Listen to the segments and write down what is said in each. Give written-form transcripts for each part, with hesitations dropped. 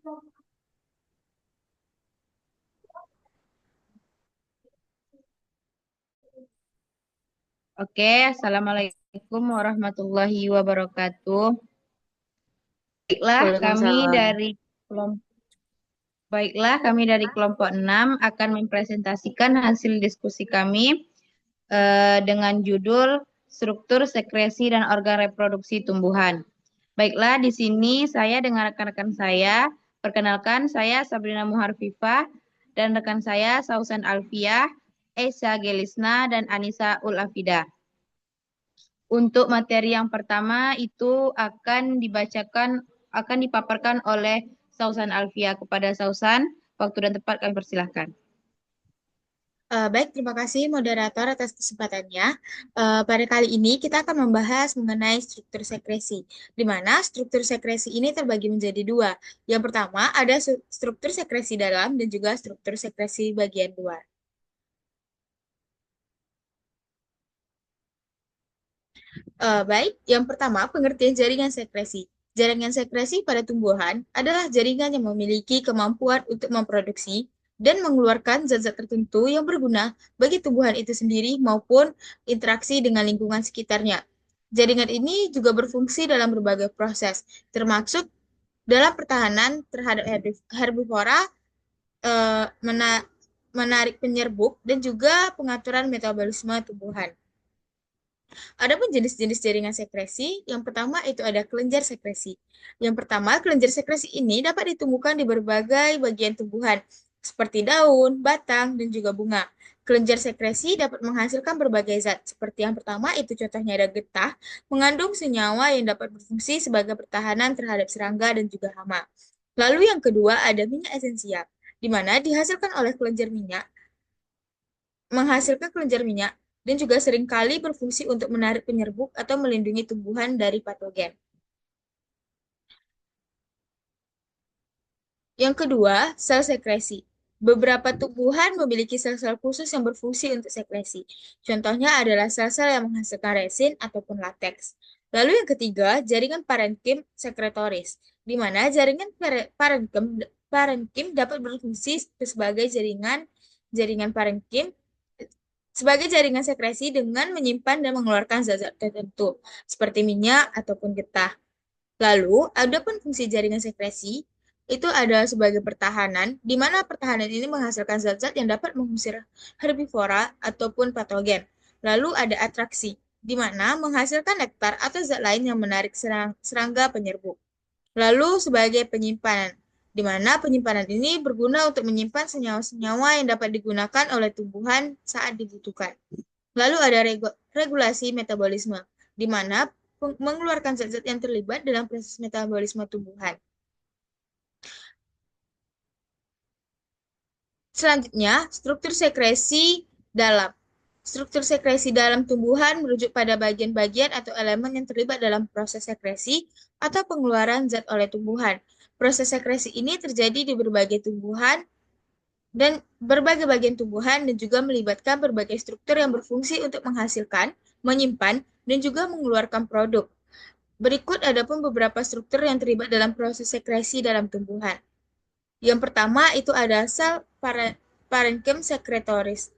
Oke, Assalamualaikum warahmatullahi wabarakatuh. Baiklah, kami Waalaikumsalam. dari kelompok kelompok 6 akan mempresentasikan hasil diskusi kami dengan judul Struktur Sekresi dan Organ Reproduksi Tumbuhan. Baiklah, di sini saya dengan rekan-rekan saya, perkenalkan saya Sabrina Muharfifah dan rekan saya Sausan Alfiah, Esa Gelisna, dan Anissa Ulafida. Untuk materi yang pertama itu akan dipaparkan oleh Sausan Alfia. Kepada Sausan, waktu dan tempat kami persilahkan. Baik, terima kasih moderator atas kesempatannya. Pada kali ini kita akan membahas mengenai struktur sekresi, di mana struktur sekresi ini terbagi menjadi dua. Yang pertama ada struktur sekresi dalam dan juga struktur sekresi bagian luar. Baik, yang pertama pengertian jaringan sekresi. Jaringan sekresi pada tumbuhan adalah jaringan yang memiliki kemampuan untuk memproduksi dan mengeluarkan zat-zat tertentu yang berguna bagi tumbuhan itu sendiri maupun interaksi dengan lingkungan sekitarnya. Jaringan ini juga berfungsi dalam berbagai proses, termasuk dalam pertahanan terhadap herbivora, menarik penyerbuk, dan juga pengaturan metabolisme tumbuhan. Adapun jenis-jenis jaringan sekresi, yang pertama itu ada kelenjar sekresi. Yang pertama, kelenjar sekresi ini dapat ditemukan di berbagai bagian tumbuhan, seperti daun, batang, dan juga bunga. Kelenjar sekresi dapat menghasilkan berbagai zat, seperti yang pertama itu contohnya ada getah, mengandung senyawa yang dapat berfungsi sebagai pertahanan terhadap serangga dan juga hama. Lalu yang kedua ada minyak esensial, di mana dihasilkan oleh kelenjar minyak, menghasilkan kelenjar minyak, dan juga seringkali berfungsi untuk menarik penyerbuk atau melindungi tumbuhan dari patogen. Yang kedua, sel sekresi. Beberapa tumbuhan memiliki sel-sel khusus yang berfungsi untuk sekresi. Contohnya adalah sel-sel yang menghasilkan resin ataupun lateks. Lalu yang ketiga, jaringan parenkim sekretoris, di mana jaringan parenkim dapat berfungsi sebagai jaringan jaringan parenkim sebagai jaringan sekresi dengan menyimpan dan mengeluarkan zat-zat tertentu, seperti minyak ataupun getah. Lalu, adapun fungsi jaringan sekresi itu ada sebagai pertahanan, di mana pertahanan ini menghasilkan zat-zat yang dapat mengusir herbivora ataupun patogen. Lalu ada atraksi, di mana menghasilkan nektar atau zat lain yang menarik serangga penyerbuk. Lalu sebagai penyimpanan, di mana penyimpanan ini berguna untuk menyimpan senyawa-senyawa yang dapat digunakan oleh tumbuhan saat dibutuhkan. Lalu ada regulasi metabolisme, di mana mengeluarkan zat-zat yang terlibat dalam proses metabolisme tumbuhan. Selanjutnya, struktur sekresi dalam. Struktur sekresi dalam tumbuhan merujuk pada bagian-bagian atau elemen yang terlibat dalam proses sekresi atau pengeluaran zat oleh tumbuhan. Proses sekresi ini terjadi di berbagai tumbuhan dan berbagai bagian tumbuhan dan juga melibatkan berbagai struktur yang berfungsi untuk menghasilkan, menyimpan, dan juga mengeluarkan produk. Berikut adapun beberapa struktur yang terlibat dalam proses sekresi dalam tumbuhan. Yang pertama itu ada sel parenkim sekretoris.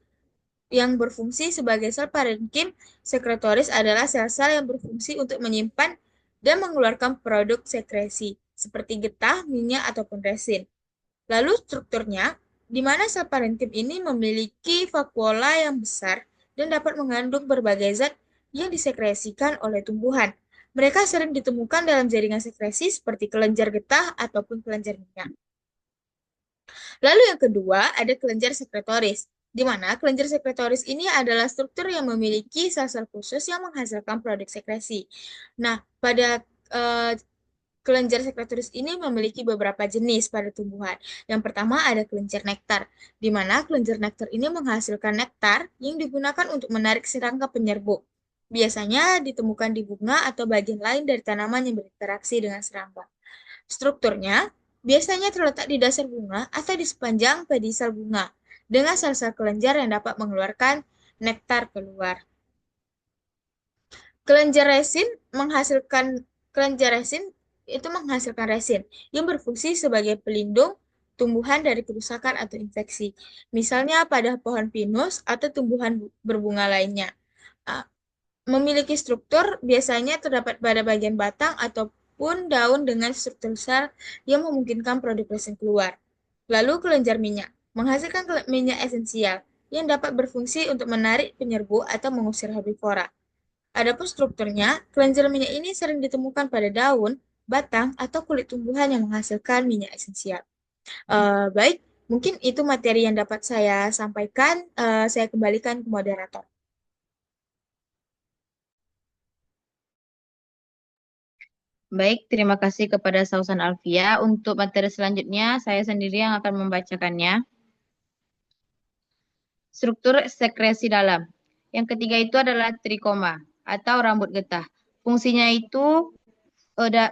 Yang berfungsi sebagai sel parenkim sekretoris adalah sel-sel yang berfungsi untuk menyimpan dan mengeluarkan produk sekresi, seperti getah, minyak, ataupun resin. Lalu strukturnya, di mana sel parenkim ini memiliki vakuola yang besar dan dapat mengandung berbagai zat yang disekresikan oleh tumbuhan. Mereka sering ditemukan dalam jaringan sekresi seperti kelenjar getah ataupun kelenjar minyak. Lalu yang kedua ada kelenjar sekretoris, di mana kelenjar sekretoris ini adalah struktur yang memiliki sel-sel khusus yang menghasilkan produk sekresi. Nah, pada eh, kelenjar sekretoris ini memiliki beberapa jenis pada tumbuhan. Yang pertama ada kelenjar nektar, di mana kelenjar nektar ini menghasilkan nektar yang digunakan untuk menarik serangga penyerbuk. Biasanya ditemukan di bunga atau bagian lain dari tanaman yang berinteraksi dengan serangga. Strukturnya biasanya terletak di dasar bunga atau di sepanjang pedisel bunga, dengan sel-sel kelenjar yang dapat mengeluarkan nektar keluar. Kelenjar resin menghasilkan kelenjar resin itu menghasilkan resin yang berfungsi sebagai pelindung tumbuhan dari kerusakan atau infeksi. Misalnya pada pohon pinus atau tumbuhan berbunga lainnya. Ah, Memiliki struktur biasanya terdapat pada bagian batang ataupun daun dengan struktur sel yang memungkinkan produk resin keluar. Lalu kelenjar minyak menghasilkan minyak esensial yang dapat berfungsi untuk menarik penyerbu atau mengusir herbivora. Adapun strukturnya, kelenjar minyak ini sering ditemukan pada daun, batang, atau kulit tumbuhan yang menghasilkan minyak esensial. Baik, mungkin itu materi yang dapat saya sampaikan. Saya kembalikan ke moderator. Baik, terima kasih kepada Sausan Alfia. Untuk materi selanjutnya, saya sendiri yang akan membacakannya. Struktur sekresi dalam. Yang ketiga itu adalah trikoma atau rambut getah. Fungsinya itu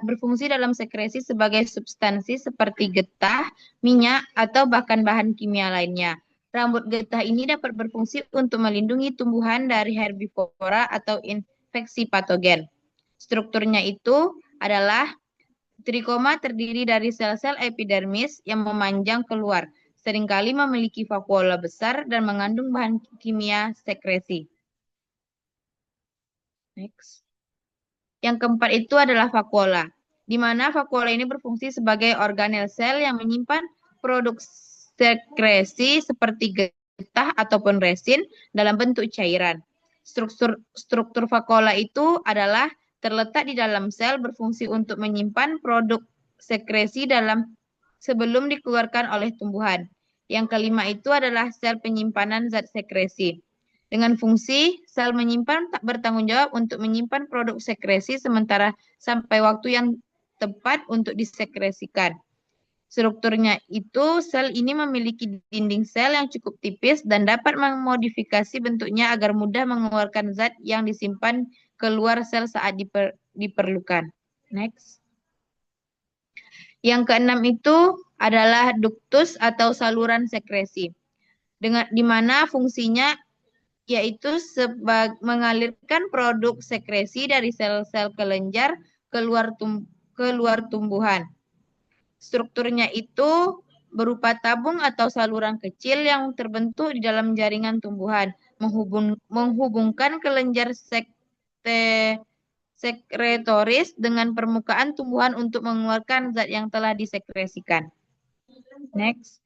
berfungsi dalam sekresi sebagai substansi seperti getah, minyak, atau bahkan bahan kimia lainnya. Rambut getah ini dapat berfungsi untuk melindungi tumbuhan dari herbivora atau infeksi patogen. Strukturnya itu adalah trikoma terdiri dari sel-sel epidermis yang memanjang keluar, seringkali memiliki vakuola besar dan mengandung bahan kimia sekresi. Next. Yang keempat itu adalah vakuola, di mana vakuola ini berfungsi sebagai organel sel yang menyimpan produk sekresi seperti getah ataupun resin dalam bentuk cairan. Struktur vakuola itu adalah terletak di dalam sel berfungsi untuk menyimpan produk sekresi sebelum dikeluarkan oleh tumbuhan. Yang kelima itu adalah sel penyimpanan zat sekresi. Dengan fungsi, sel menyimpan tak bertanggung jawab untuk menyimpan produk sekresi sementara sampai waktu yang tepat untuk disekresikan. Strukturnya itu, sel ini memiliki dinding sel yang cukup tipis dan dapat memodifikasi bentuknya agar mudah mengeluarkan zat yang disimpan keluar sel saat diperlukan. Next. Yang keenam itu adalah duktus atau saluran sekresi. Di mana fungsinya yaitu mengalirkan produk sekresi dari sel-sel kelenjar keluar tumbuhan. Strukturnya itu berupa tabung atau saluran kecil yang terbentuk di dalam jaringan tumbuhan, menghubungkan kelenjar sekretoris dengan permukaan tumbuhan untuk mengeluarkan zat yang telah disekresikan. Next.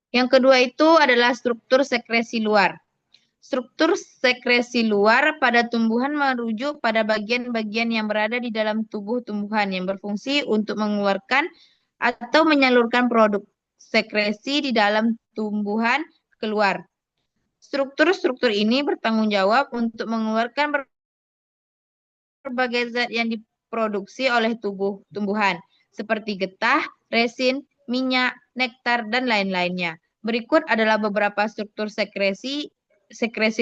Yang kedua itu adalah struktur sekresi luar. Struktur sekresi luar pada tumbuhan merujuk pada bagian-bagian yang berada di dalam tubuh tumbuhan yang berfungsi untuk mengeluarkan atau menyalurkan produk sekresi di dalam tumbuhan keluar. Struktur-struktur ini bertanggung jawab untuk mengeluarkan berbagai zat yang diproduksi oleh tumbuhan, seperti getah, resin, minyak, nektar, dan lain-lainnya. Berikut adalah beberapa struktur sekresi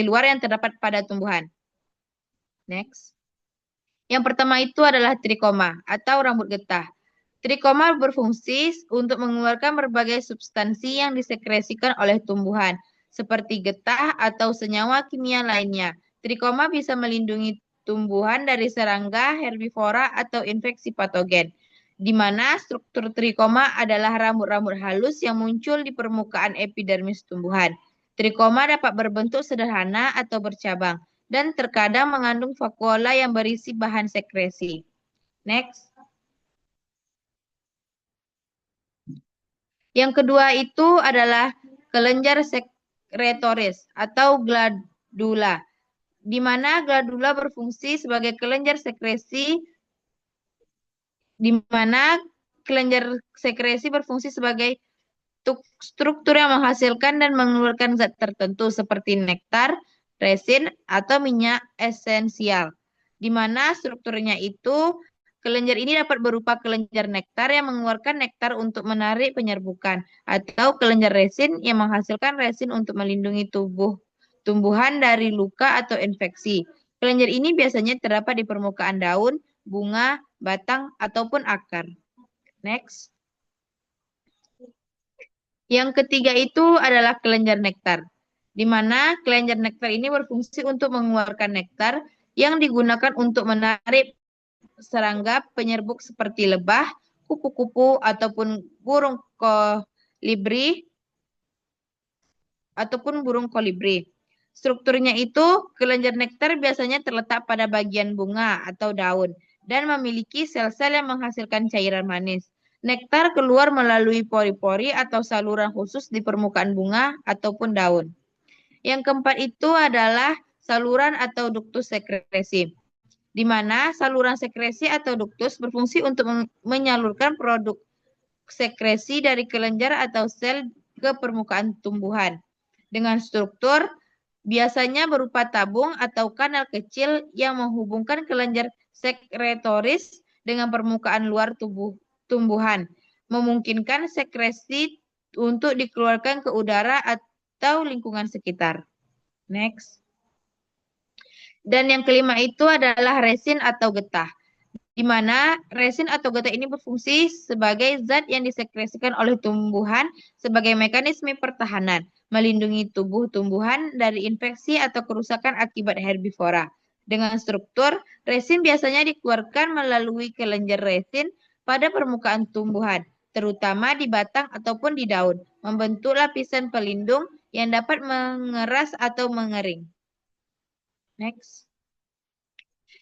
luar yang terdapat pada tumbuhan. Next. Yang pertama itu adalah trikoma atau rambut getah. Trikoma berfungsi untuk mengeluarkan berbagai substansi yang disekresikan oleh tumbuhan, seperti getah atau senyawa kimia lainnya. Trikoma bisa melindungi tumbuhan dari serangga, herbivora, atau infeksi patogen, di mana struktur trikoma adalah rambut-rambut halus yang muncul di permukaan epidermis tumbuhan. Trikoma dapat berbentuk sederhana atau bercabang, dan terkadang mengandung vakuola yang berisi bahan sekresi. Next. Yang kedua itu adalah kelenjar sekretoris atau glandula, di mana glandula berfungsi sebagai kelenjar sekresi, di mana kelenjar sekresi berfungsi sebagai struktur yang menghasilkan dan mengeluarkan zat tertentu seperti nektar, resin, atau minyak esensial. Di mana strukturnya itu kelenjar ini dapat berupa kelenjar nektar yang mengeluarkan nektar untuk menarik penyerbukan, atau kelenjar resin yang menghasilkan resin untuk melindungi tumbuhan dari luka atau infeksi. Kelenjar ini biasanya terdapat di permukaan daun, bunga, batang, ataupun akar. Next. Yang ketiga itu adalah kelenjar nektar, di mana kelenjar nektar ini berfungsi untuk mengeluarkan nektar yang digunakan untuk menarik serangga penyerbuk seperti lebah, kupu-kupu, ataupun burung kolibri, Strukturnya itu, kelenjar nektar biasanya terletak pada bagian bunga atau daun dan memiliki sel-sel yang menghasilkan cairan manis. Nektar keluar melalui pori-pori atau saluran khusus di permukaan bunga ataupun daun. Yang keempat itu adalah saluran atau duktus sekresi, di mana saluran sekresi atau duktus berfungsi untuk menyalurkan produk sekresi dari kelenjar atau sel ke permukaan tumbuhan. Dengan struktur biasanya berupa tabung atau kanal kecil yang menghubungkan kelenjar sekretoris dengan permukaan luar tumbuhan, memungkinkan sekresi untuk dikeluarkan ke udara atau lingkungan sekitar. Next. Dan yang kelima itu adalah resin atau getah, di mana resin atau getah ini berfungsi sebagai zat yang disekresikan oleh tumbuhan sebagai mekanisme pertahanan, melindungi tubuh tumbuhan dari infeksi atau kerusakan akibat herbivora. Dengan struktur, resin biasanya dikeluarkan melalui kelenjar resin pada permukaan tumbuhan, terutama di batang ataupun di daun, membentuk lapisan pelindung yang dapat mengeras atau mengering. Next.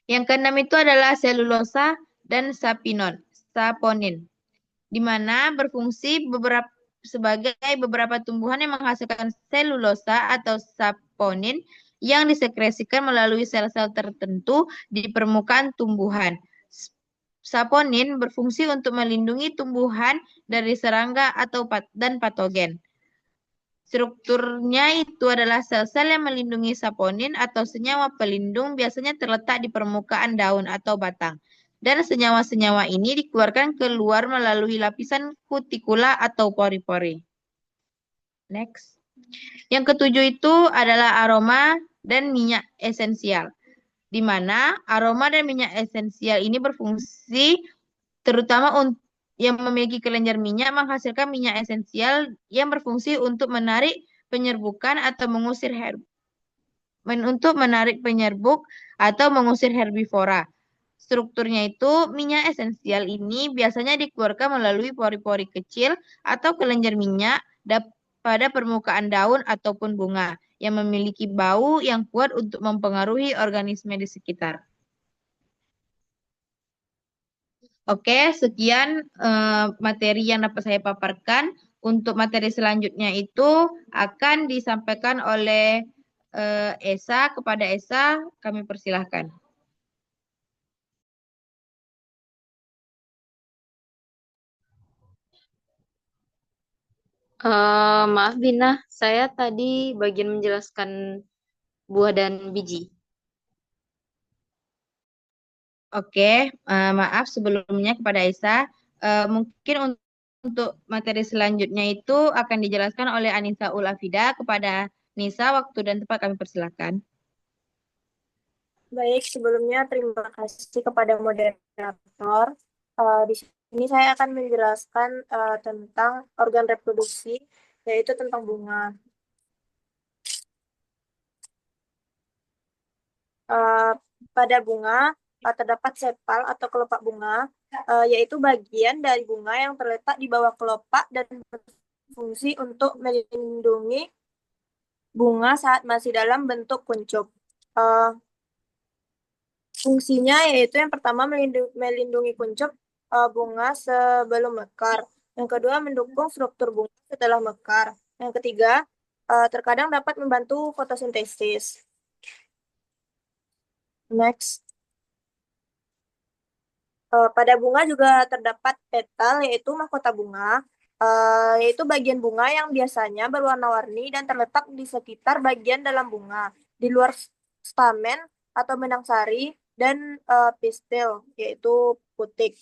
Yang keenam itu adalah selulosa dan saponin, di mana berfungsi sebagai beberapa tumbuhan yang menghasilkan selulosa atau saponin yang disekresikan melalui sel-sel tertentu di permukaan tumbuhan. Saponin berfungsi untuk melindungi tumbuhan dari serangga dan patogen. Strukturnya itu adalah sel-sel yang melindungi saponin atau senyawa pelindung biasanya terletak di permukaan daun atau batang. Dan senyawa-senyawa ini dikeluarkan keluar melalui lapisan kutikula atau pori-pori. Next. Yang ketujuh itu adalah aroma dan minyak esensial, di mana aroma dan minyak esensial ini berfungsi terutama untuk yang memiliki kelenjar minyak menghasilkan minyak esensial yang berfungsi untuk menarik penyerbukan atau penyerbuk atau mengusir herbivora. Strukturnya itu minyak esensial ini biasanya dikeluarkan melalui pori-pori kecil atau kelenjar minyak pada permukaan daun ataupun bunga yang memiliki bau yang kuat untuk mempengaruhi organisme di sekitar. Oke, sekian materi yang dapat saya paparkan. Untuk materi selanjutnya itu akan disampaikan oleh Esa. Kepada Esa, kami persilahkan. Maaf Bina, saya tadi bagian menjelaskan buah dan biji. Oke, maaf sebelumnya kepada Esa. Mungkin untuk materi selanjutnya itu akan dijelaskan oleh Anissa Ulafida. Kepada Nisa, waktu dan tempat kami persilahkan. Baik, sebelumnya terima kasih kepada moderator. Di sini saya akan menjelaskan tentang organ reproduksi, yaitu tentang bunga. Pada bunga terdapat sepal atau kelopak bunga, yaitu bagian dari bunga yang terletak di bawah kelopak dan berfungsi untuk melindungi bunga saat masih dalam bentuk kuncup. Fungsinya yaitu yang pertama melindungi kuncup bunga sebelum mekar. Yang kedua mendukung struktur bunga setelah mekar. Yang ketiga terkadang dapat membantu fotosintesis. Next. Pada bunga juga terdapat petal yaitu mahkota bunga, yaitu bagian bunga yang biasanya berwarna-warni dan terletak di sekitar bagian dalam bunga, di luar stamen atau benang sari dan pistil, yaitu putik.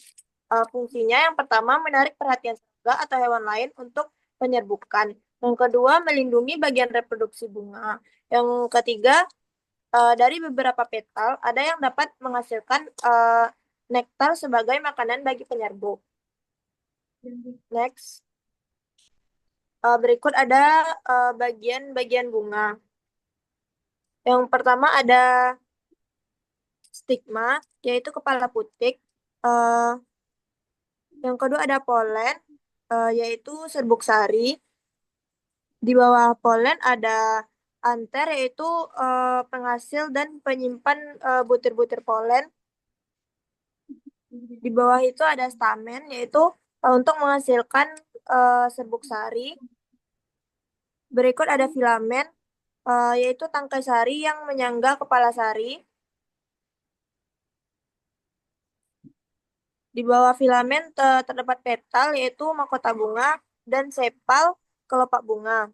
Fungsinya yang pertama menarik perhatian serangga atau hewan lain untuk penyerbukan. Yang kedua melindungi bagian reproduksi bunga. Yang ketiga dari beberapa petal ada yang dapat menghasilkan nektar sebagai makanan bagi penyerbuk. Next. Berikut ada bagian-bagian bunga. Yang pertama ada stigma, yaitu kepala putik. Eh, yang kedua ada polen, yaitu serbuk sari. Di bawah polen ada anter, yaitu penghasil dan penyimpan butir-butir polen. Di bawah itu ada stamen, yaitu untuk menghasilkan serbuk sari. Berikut ada filamen, yaitu tangkai sari yang menyangga kepala sari. Di bawah filamen terdapat petal, yaitu mahkota bunga, dan sepal, kelopak bunga.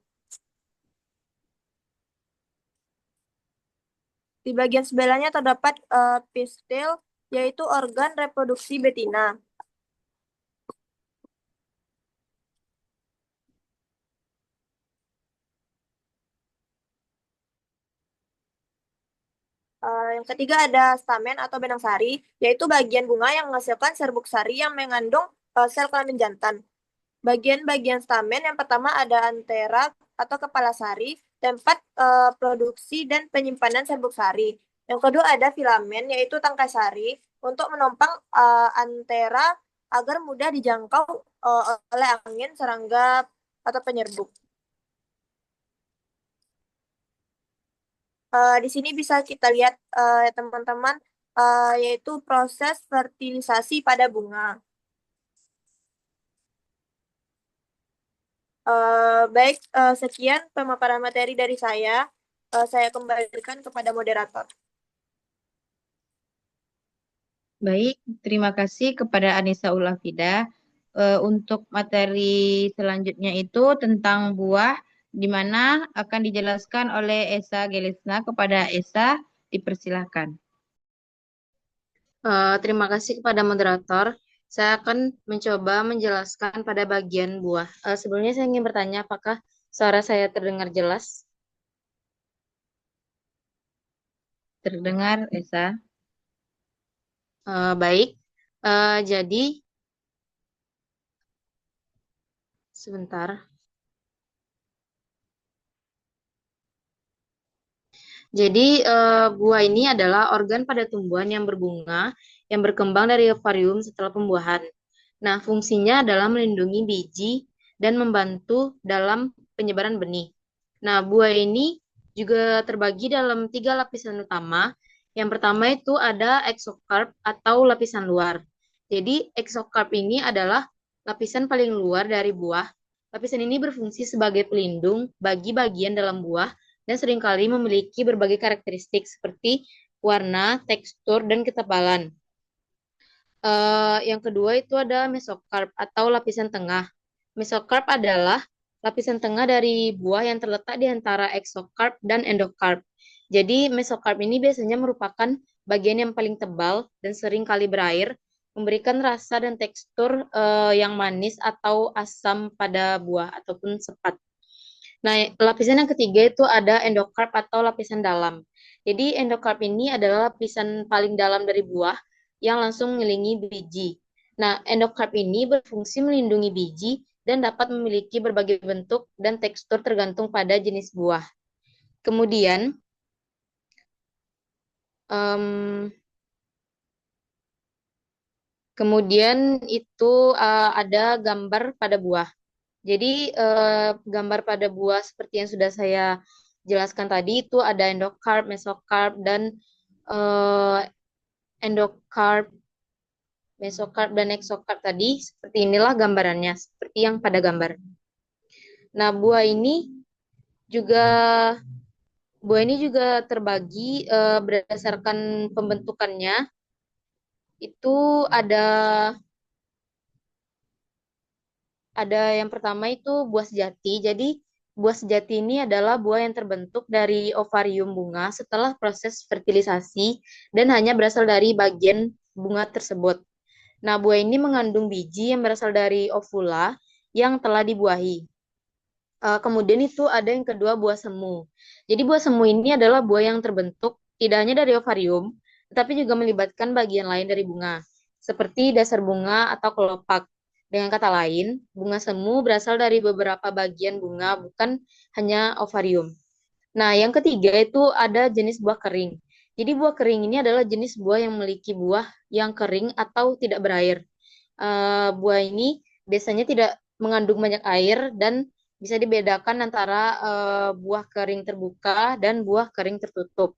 Di bagian sebelahnya terdapat pistil, yaitu organ reproduksi betina. Yang ketiga ada stamen atau benang sari, yaitu bagian bunga yang menghasilkan serbuk sari yang mengandung sel kelamin jantan. Bagian-bagian stamen yang pertama ada antera atau kepala sari, tempat produksi dan penyimpanan serbuk sari. Yang kedua ada filamen, yaitu tangkai sari, untuk menopang antera agar mudah dijangkau oleh angin, serangga, atau penyerbuk. Di sini bisa kita lihat teman-teman, yaitu proses fertilisasi pada bunga. Baik, sekian pemaparan materi dari saya. Saya kembalikan kepada moderator. Baik, terima kasih kepada Anissa Ulafida. Untuk materi selanjutnya itu tentang buah, di mana akan dijelaskan oleh Esa Gelisna. Kepada Esa, dipersilahkan. Terima kasih kepada moderator. Saya akan mencoba menjelaskan pada bagian buah. Sebelumnya saya ingin bertanya, apakah suara saya terdengar jelas? Terdengar, Esa? Baik. Jadi, sebentar. Jadi, buah ini adalah organ pada tumbuhan yang berbunga yang berkembang dari ovarium setelah pembuahan. Nah, fungsinya adalah melindungi biji dan membantu dalam penyebaran benih. Nah, buah ini juga terbagi dalam 3 lapisan utama. Yang pertama itu ada exocarp atau lapisan luar. Jadi, exocarp ini adalah lapisan paling luar dari buah. Lapisan ini berfungsi sebagai pelindung bagi bagian dalam buah dan seringkali memiliki berbagai karakteristik seperti warna, tekstur, dan ketebalan. Yang kedua itu ada mesokarp atau lapisan tengah. Mesokarp adalah lapisan tengah dari buah yang terletak di antara exokarp dan endokarp. Jadi mesokarp ini biasanya merupakan bagian yang paling tebal dan sering kali berair, memberikan rasa dan tekstur yang manis atau asam pada buah ataupun sepat. Nah, lapisan yang ketiga itu ada endokarp atau lapisan dalam. Jadi endokarp ini adalah lapisan paling dalam dari buah yang langsung mengelilingi biji. Nah, endokarp ini berfungsi melindungi biji dan dapat memiliki berbagai bentuk dan tekstur tergantung pada jenis buah. Kemudian, itu ada gambar pada buah. Jadi gambar pada buah seperti yang sudah saya jelaskan tadi itu ada endokarp, mesokarp, dan endokarp, mesokarp, dan exokarp tadi. Seperti inilah gambarannya, seperti yang pada gambar. Nah, juga terbagi berdasarkan pembentukannya. Itu ada yang pertama itu buah sejati. Jadi buah sejati ini adalah buah yang terbentuk dari ovarium bunga setelah proses fertilisasi dan hanya berasal dari bagian bunga tersebut. Nah, buah ini mengandung biji yang berasal dari ovula yang telah dibuahi. Kemudian itu ada yang kedua buah semu. Jadi buah semu ini adalah buah yang terbentuk tidak hanya dari ovarium, tetapi juga melibatkan bagian lain dari bunga, seperti dasar bunga atau kelopak. Dengan kata lain, bunga semu berasal dari beberapa bagian bunga, bukan hanya ovarium. Nah, yang ketiga itu ada jenis buah kering. Jadi buah kering ini adalah jenis buah yang memiliki buah yang kering atau tidak berair. Buah ini biasanya tidak mengandung banyak air dan bisa dibedakan antara buah kering terbuka dan buah kering tertutup.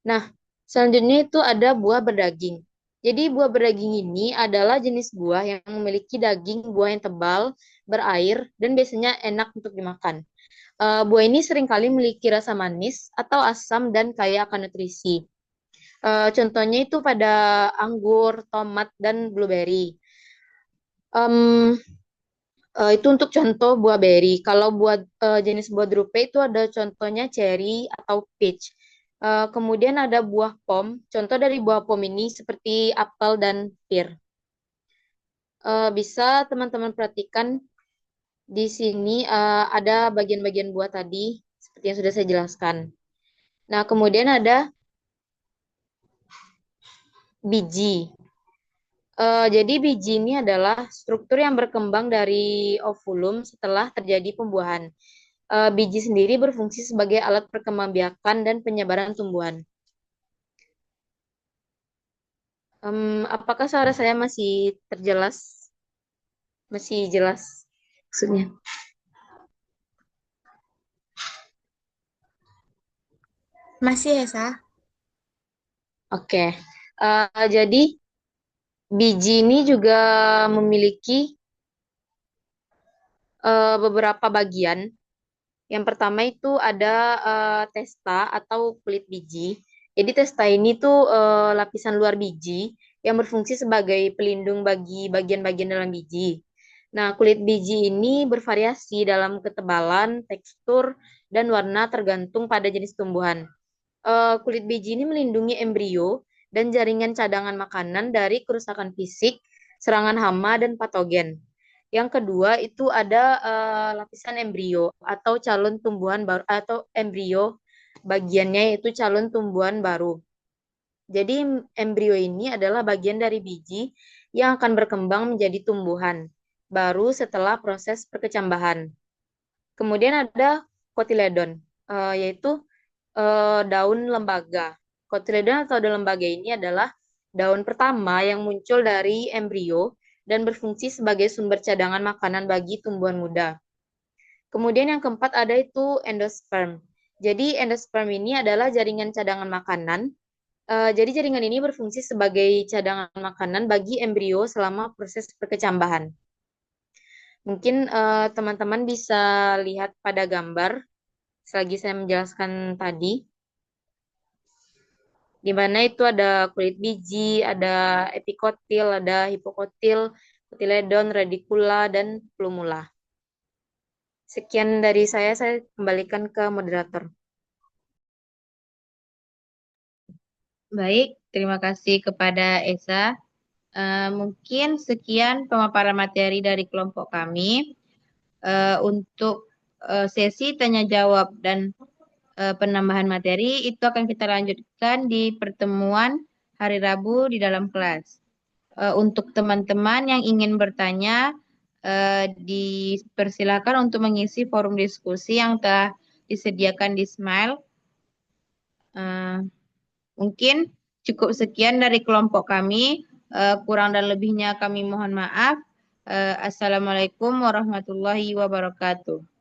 Nah, selanjutnya itu ada buah berdaging. Jadi buah berdaging ini adalah jenis buah yang memiliki daging buah yang tebal, berair, dan biasanya enak untuk dimakan. Buah ini seringkali memiliki rasa manis atau asam dan kaya akan nutrisi. Contohnya itu pada anggur, tomat, dan blueberry. Em, itu untuk contoh buah berry. Kalau buat jenis buah drupe itu ada contohnya cherry atau peach. Kemudian ada buah pom. Contoh dari buah pom ini seperti apel dan pir. Bisa teman-teman perhatikan di sini ada bagian-bagian buah tadi seperti yang sudah saya jelaskan. Nah, kemudian ada biji. Jadi biji ini adalah struktur yang berkembang dari ovulum setelah terjadi pembuahan. Biji sendiri berfungsi sebagai alat perkembangbiakan dan penyebaran tumbuhan. Apakah suara saya masih terjelas? Masih jelas maksudnya? Masih ya, Sa? Oke. Jadi biji ini juga memiliki beberapa bagian. Yang pertama itu ada testa atau kulit biji. Jadi testa ini tuh lapisan luar biji yang berfungsi sebagai pelindung bagi bagian-bagian dalam biji. Nah, kulit biji ini bervariasi dalam ketebalan, tekstur, dan warna tergantung pada jenis tumbuhan. Kulit biji ini melindungi embrio dan jaringan cadangan makanan dari kerusakan fisik, serangan hama, dan patogen. Yang kedua itu ada lapisan embrio atau calon tumbuhan baru atau embrio bagiannya yaitu calon tumbuhan baru. Jadi embrio ini adalah bagian dari biji yang akan berkembang menjadi tumbuhan baru setelah proses perkecambahan. Kemudian ada kotiledon, yaitu daun lembaga. Kotiledon atau daun lembaga ini adalah daun pertama yang muncul dari embrio dan berfungsi sebagai sumber cadangan makanan bagi tumbuhan muda. Kemudian yang keempat ada itu endosperm. Jadi endosperm ini adalah jaringan cadangan makanan. Jadi jaringan ini berfungsi sebagai cadangan makanan bagi embrio selama proses perkecambahan. Mungkin teman-teman bisa lihat pada gambar selagi saya menjelaskan tadi, di mana itu ada kulit biji, ada epikotil, ada hipokotil, kotiledon, radikula, dan plumula. Sekian dari saya kembalikan ke moderator. Baik, terima kasih kepada Esa. Mungkin sekian pemaparan materi dari kelompok kami. Untuk sesi tanya jawab dan penambahan materi itu akan kita lanjutkan di pertemuan hari Rabu di dalam kelas. Untuk teman-teman yang ingin bertanya, dipersilakan untuk mengisi forum diskusi yang telah disediakan di Smile. Mungkin cukup sekian dari kelompok kami. Kurang dan lebihnya kami mohon maaf. Assalamualaikum warahmatullahi wabarakatuh.